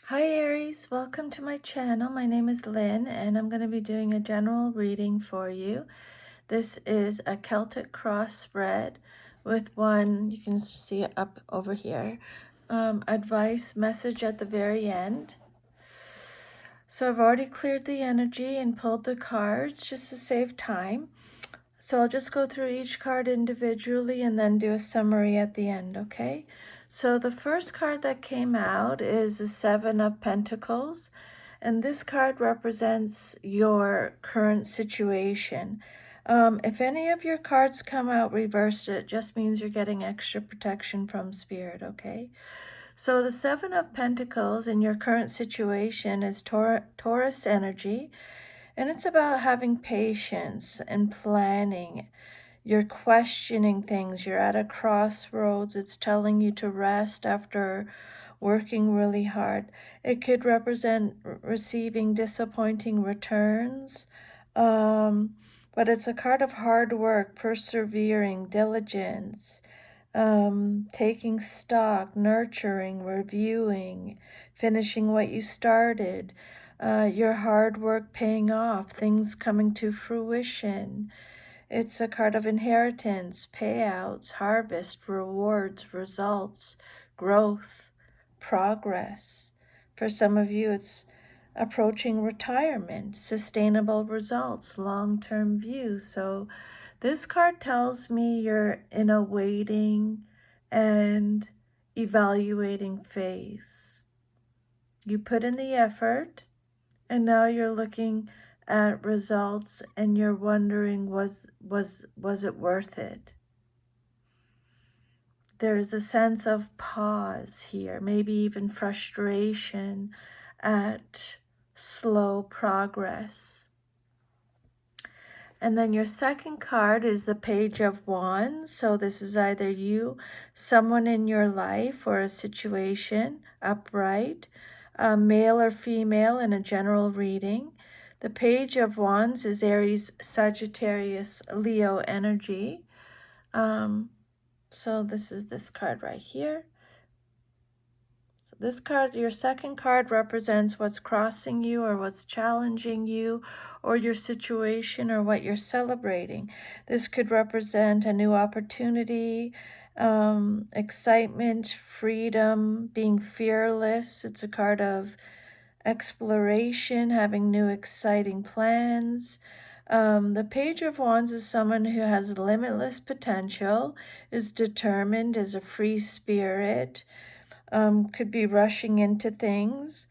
Hi Aries, welcome to my channel. My name is Lynn and I'm going to be doing a general reading for you. This is a Celtic cross spread with one, you can see it up over here, advice message at the very end. So I've already cleared the energy and pulled the cards just to save time. So I'll just go through each card individually and then do a summary at the end, okay? So the first card that came out is the Seven of Pentacles, and this card represents your current situation. If any of your cards come out reversed, it just means you're getting extra protection from Spirit, okay? So the Seven of Pentacles in your current situation is Taurus energy, and it's about having patience and planning. You're questioning things. You're at a crossroads. It's telling you to rest after working really hard. It could represent receiving disappointing returns. But it's a card of hard work, persevering, diligence, taking stock, nurturing, reviewing, finishing what you started, your hard work paying off, things coming to fruition. It's a card of inheritance, payouts, harvest, rewards, results, growth, progress. For some of you, it's approaching retirement, sustainable results, long-term view. So this card tells me you're in a waiting and evaluating phase. You put in the effort, and now you're looking at results and you're wondering, was it worth it? There's a sense of pause here, maybe even frustration at slow progress. And then your second card is the Page of Wands. So this is either you, someone in your life, or a situation, upright, male or female in a general reading. The Page of Wands is Aries, Sagittarius, Leo energy. So this is this card right here. This card, your second card, represents what's crossing you or what's challenging you or your situation or what you're celebrating. This could represent a new opportunity, excitement, freedom, being fearless. It's a card of exploration, having new exciting plans. The Page of Wands is someone who has limitless potential, is determined, is a free spirit, could be rushing into things,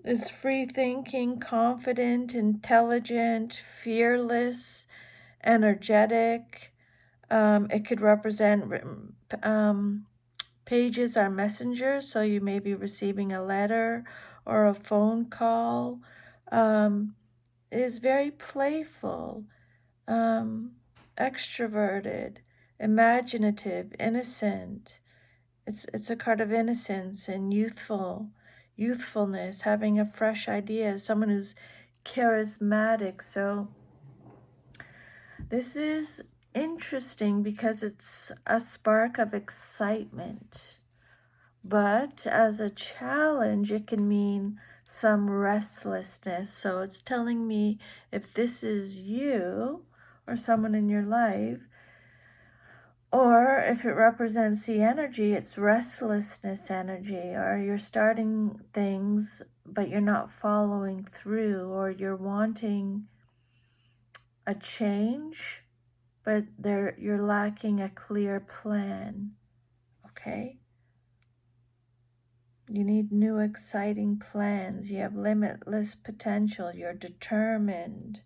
is free thinking, confident, intelligent, fearless, energetic. It could represent pages are messengers, so you may be receiving a letter or a phone call. Is very playful, extroverted, imaginative, innocent. It's a card of innocence and youthfulness, having a fresh idea, someone who's charismatic. So this is interesting because it's a spark of excitement. But as a challenge, it can mean some restlessness. So it's telling me if this is you or someone in your life, or if it represents the energy, it's restlessness energy, or you're starting things, but you're not following through, or you're wanting a change, but you're lacking a clear plan, okay? You need new exciting plans. You have limitless potential. You're determined.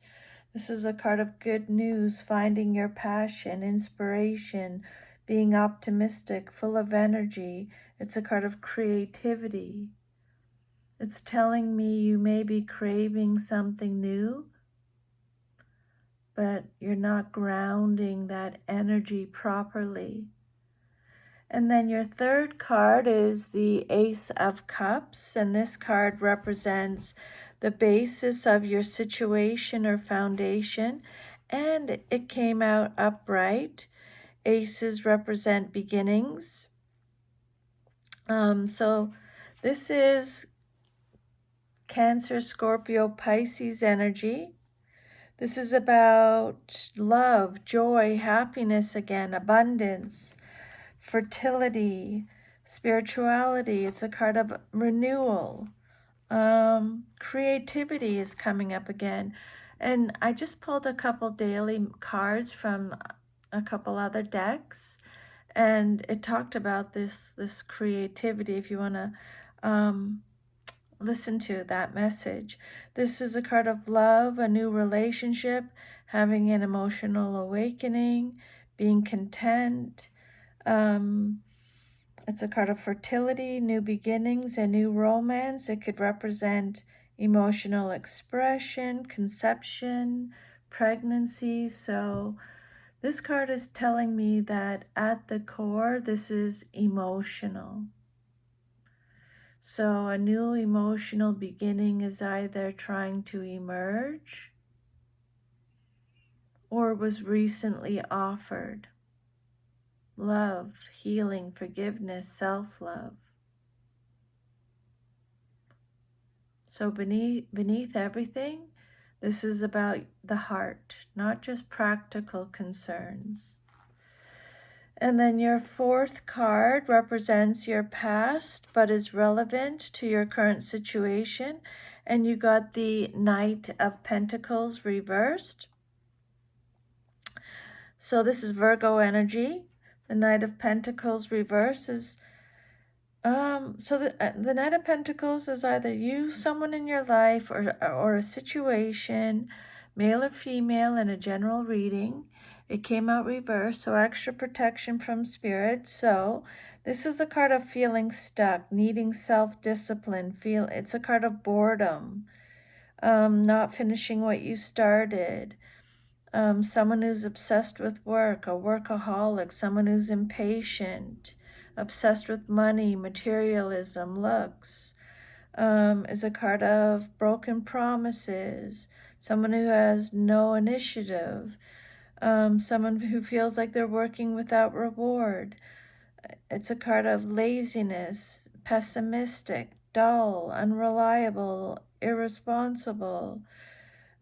This is a card of good news, finding your passion, inspiration, being optimistic, full of energy. It's a card of creativity. It's telling me you may be craving something new, but you're not grounding that energy properly. And then your third card is the Ace of Cups, and this card represents the basis of your situation or foundation, and it came out upright. Aces represent beginnings. So this is Cancer, Scorpio, Pisces energy. This is about love, joy, happiness again, abundance, fertility, spirituality. It's a card of renewal. Creativity is coming up again. And I just pulled a couple daily cards from a couple other decks, and it talked about this creativity. If you want to listen to that message, this is a card of love, a new relationship, having an emotional awakening, being content. It's a card of fertility, new beginnings, and new romance. It could represent emotional expression, conception, pregnancy. So this card is telling me that at the core, this is emotional. So a new emotional beginning is either trying to emerge or was recently offered. Love, healing, forgiveness, self-love. So beneath everything, this is about the heart, not just practical concerns. And then your fourth card represents your past, but is relevant to your current situation. And you got the Knight of Pentacles reversed. So this is Virgo energy. The Knight of Pentacles reversed is the Knight of Pentacles is either you, someone in your life, or a situation, male or female, in a general reading. It came out reversed, so extra protection from spirit. So this is a card of feeling stuck, needing self-discipline. It's a card of boredom, not finishing what you started. Someone who's obsessed with work, a workaholic, someone who's impatient, obsessed with money, materialism, looks, is a card of broken promises, someone who has no initiative, someone who feels like they're working without reward. It's a card of laziness, pessimistic, dull, unreliable, irresponsible,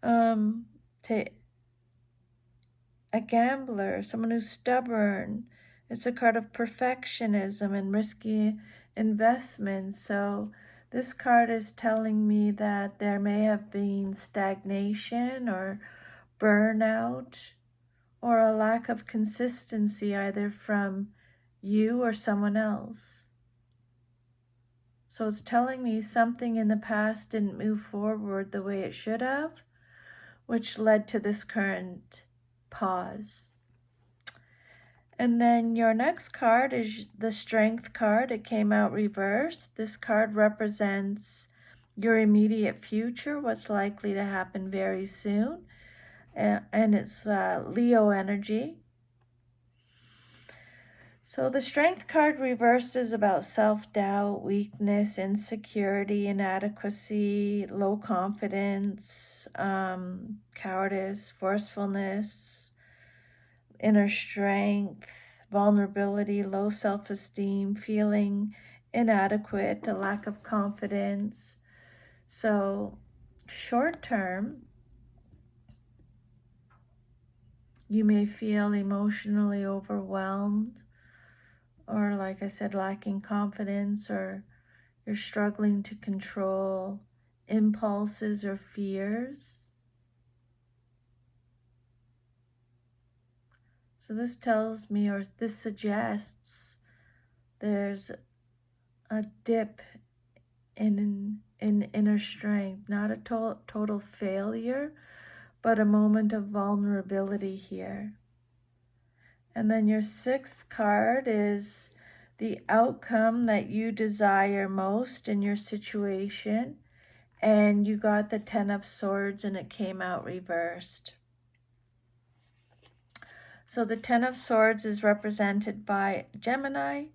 a gambler, someone who's stubborn. It's a card of perfectionism and risky investments. So this card is telling me that there may have been stagnation or burnout or a lack of consistency either from you or someone else. So it's telling me something in the past didn't move forward the way it should have, which led to this current pause. And then your next card is the Strength card. It came out reversed. This card represents your immediate future, what's likely to happen very soon. And it's Leo energy. So the Strength card reversed is about self-doubt, weakness, insecurity, inadequacy, low confidence, cowardice, forcefulness, inner strength, vulnerability, low self-esteem, feeling inadequate, a lack of confidence. So short term, you may feel emotionally overwhelmed, or like I said, lacking confidence, or you're struggling to control impulses or fears. So this tells me, or this suggests, there's a dip in inner strength, not a total failure, but a moment of vulnerability here. And then your sixth card is the outcome that you desire most in your situation. And you got the 10 of Swords and it came out reversed. So the 10 of Swords is represented by Gemini.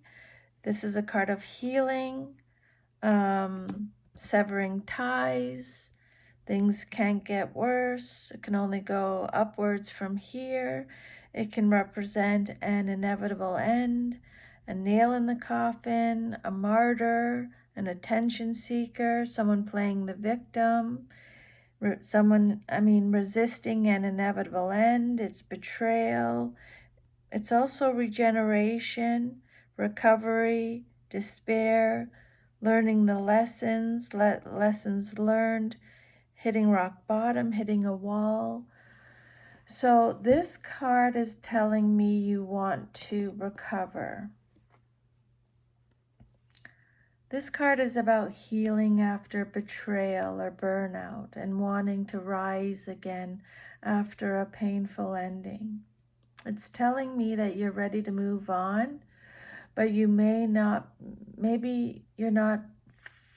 This is a card of healing, severing ties. Things can't get worse. It can only go upwards from here. It can represent an inevitable end, a nail in the coffin, a martyr, an attention seeker, someone playing the victim, resisting an inevitable end. It's betrayal. It's also regeneration, recovery, despair, learning the lessons learned, hitting rock bottom, hitting a wall. So this card is telling me you want to recover. This card is about healing after betrayal or burnout and wanting to rise again after a painful ending. It's telling me that you're ready to move on, but maybe you're not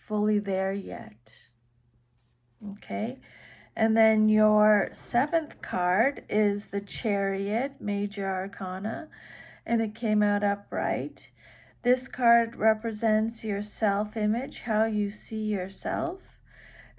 fully there yet. Okay? And then your 7th card is the Chariot, Major Arcana, and it came out upright. This card represents your self-image, how you see yourself,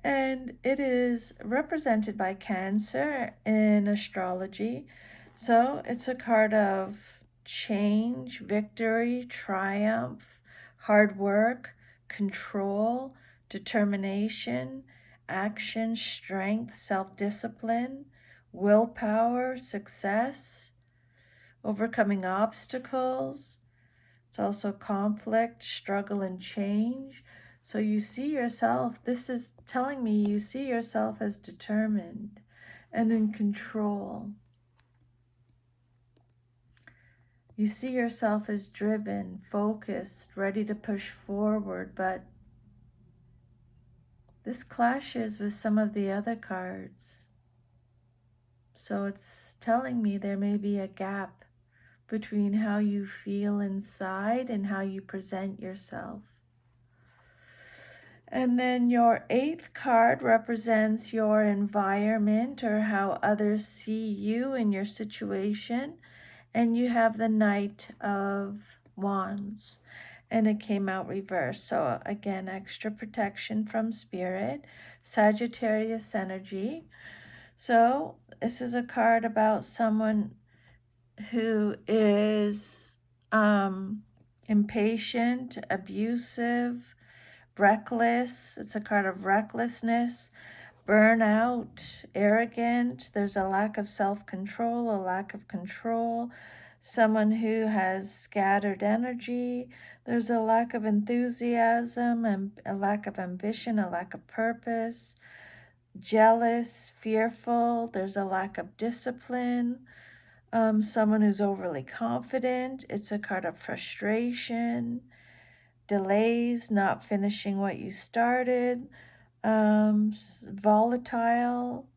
and it is represented by Cancer in astrology. So it's a card of change, victory, triumph, hard work, control, determination, action, strength, self-discipline, willpower, success, overcoming obstacles. It's also conflict, struggle, and change. So you see yourself, this is telling me you see yourself as determined and in control. You see yourself as driven, focused, ready to push forward, but this clashes with some of the other cards. So it's telling me there may be a gap between how you feel inside and how you present yourself. And then your 8th card represents your environment or how others see you in your situation. And you have the Knight of Wands, and it came out reversed. So again, extra protection from Spirit, Sagittarius energy. So this is a card about someone who is impatient, abusive, reckless. It's a card of recklessness, burnout, arrogant. There's a lack of self-control, a lack of control. Someone who has scattered energy. There's a lack of enthusiasm and a lack of ambition, a lack of purpose. Jealous, fearful. There's a lack of discipline. Someone who's overly confident. It's a card of frustration, delays, not finishing what you started, volatile.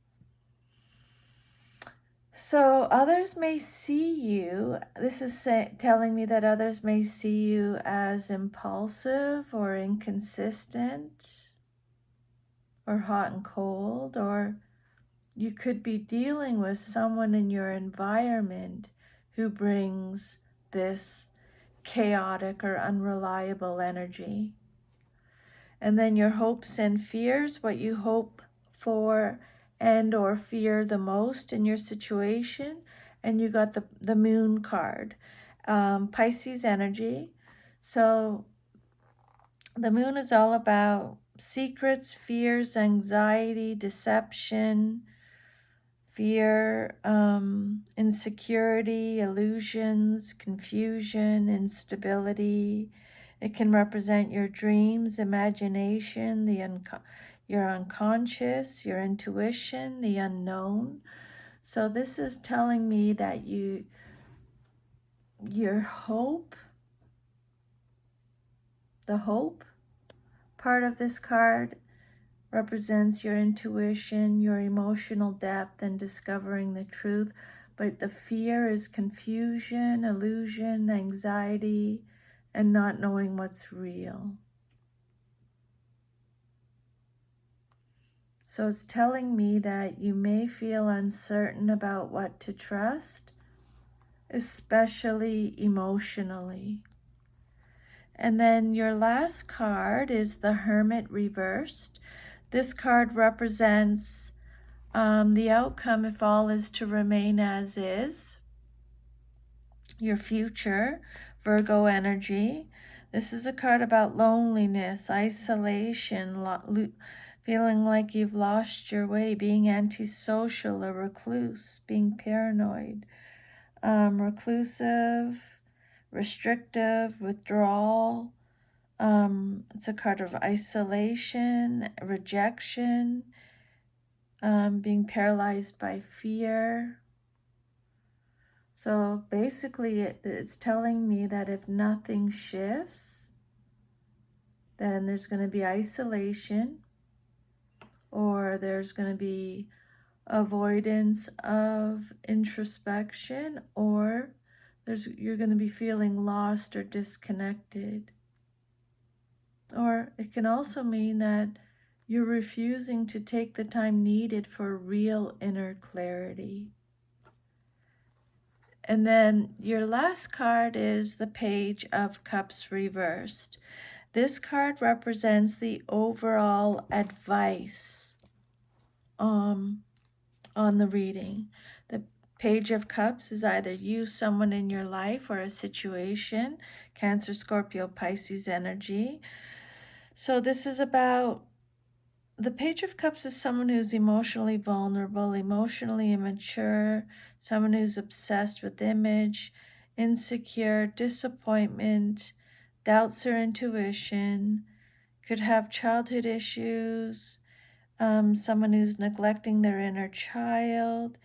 So others may see you, this is telling me that others may see you as impulsive or inconsistent or hot and cold, or you could be dealing with someone in your environment who brings this chaotic or unreliable energy. And then your hopes and fears, what you hope for and or fear the most in your situation. And you got the Moon card, Pisces energy. So the Moon is all about secrets, fears, anxiety, deception, fear, insecurity, illusions, confusion, instability. It can represent your dreams, imagination, your unconscious, your intuition, the unknown. So this is telling me that your hope, the hope part of this card represents your intuition, your emotional depth, and discovering the truth. But the fear is confusion, illusion, anxiety, and not knowing what's real. So it's telling me that you may feel uncertain about what to trust, especially emotionally. And then your last card is the Hermit reversed. This card represents the outcome if all is to remain as is. Your future, Virgo energy. This is a card about loneliness, isolation, feeling like you've lost your way, being antisocial or recluse, being paranoid, reclusive, restrictive, withdrawal. It's a card of isolation, rejection, being paralyzed by fear. So basically, it's telling me that if nothing shifts, then there's going to be isolation, or there's going to be avoidance of introspection, or you're going to be feeling lost or disconnected. Or it can also mean that you're refusing to take the time needed for real inner clarity. And then your last card is the Page of Cups reversed. This card represents the overall advice on the reading. The Page of Cups is either you, someone in your life, or a situation. Cancer, Scorpio, Pisces energy. So this is about, the Page of Cups is someone who's emotionally vulnerable, emotionally immature, someone who's obsessed with image, insecure, disappointment, doubts her intuition, could have childhood issues, someone who's neglecting their inner child,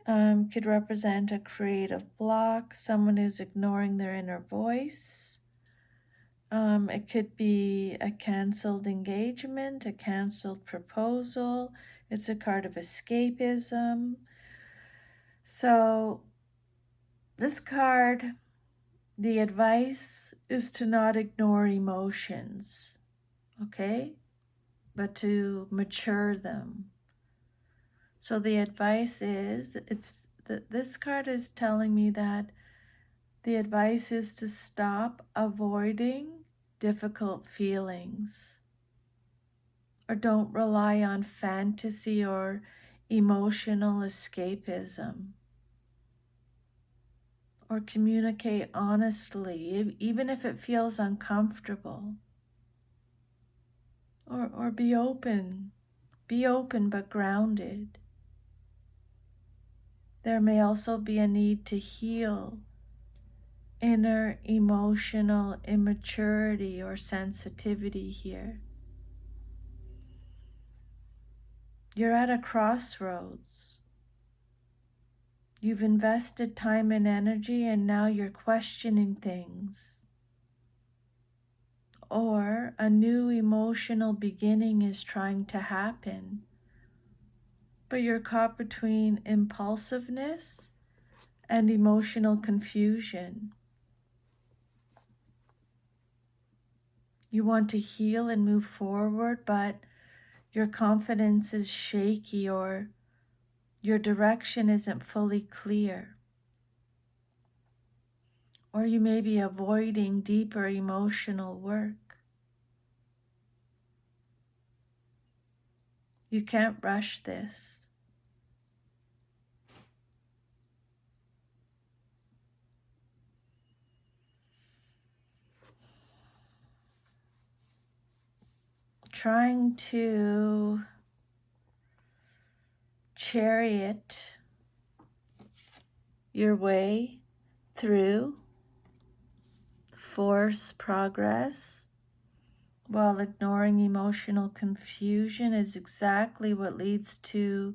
could represent a creative block, someone who's ignoring their inner voice. It could be a canceled engagement, a canceled proposal. It's a card of escapism. So this card, the advice is to not ignore emotions, okay? But to mature them. So the advice is, this card is telling me that the advice is to stop avoiding difficult feelings, or don't rely on fantasy or emotional escapism, or communicate honestly, even if it feels uncomfortable, or be open but grounded. There may also be a need to heal inner emotional immaturity or sensitivity here. You're at a crossroads. You've invested time and energy, and now you're questioning things. Or a new emotional beginning is trying to happen, but you're caught between impulsiveness and emotional confusion. You want to heal and move forward, but your confidence is shaky, or your direction isn't fully clear. Or you may be avoiding deeper emotional work. You can't rush this. Trying to chariot your way through, force progress while ignoring emotional confusion is exactly what leads to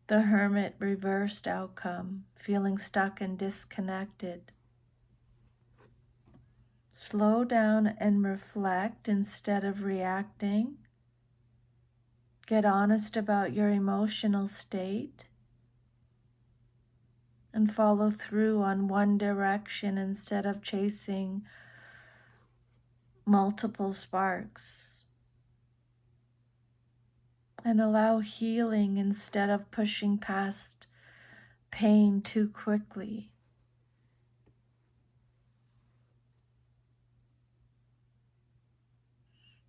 the Hermit reversed outcome, feeling stuck and disconnected. Slow down and reflect instead of reacting. Get honest about your emotional state and follow through on one direction instead of chasing multiple sparks. And allow healing instead of pushing past pain too quickly.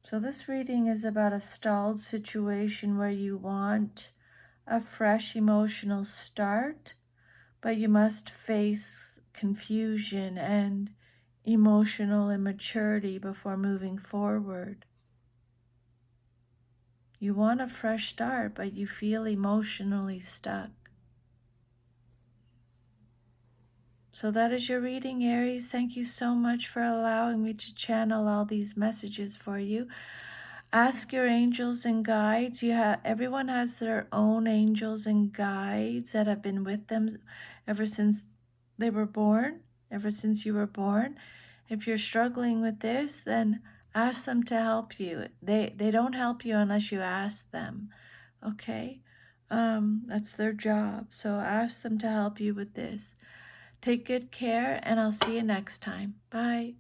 So this reading is about a stalled situation where you want a fresh emotional start, but you must face confusion and emotional immaturity before moving forward. You want a fresh start, but you feel emotionally stuck. So that is your reading, Aries. Thank you so much for allowing me to channel all these messages for you. Ask your angels and guides. Everyone has their own angels and guides that have been with them ever since they were born, ever since you were born. If you're struggling with this, then ask them to help you. They don't help you unless you ask them. Okay? That's their job. So ask them to help you with this. Take good care, and I'll see you next time. Bye.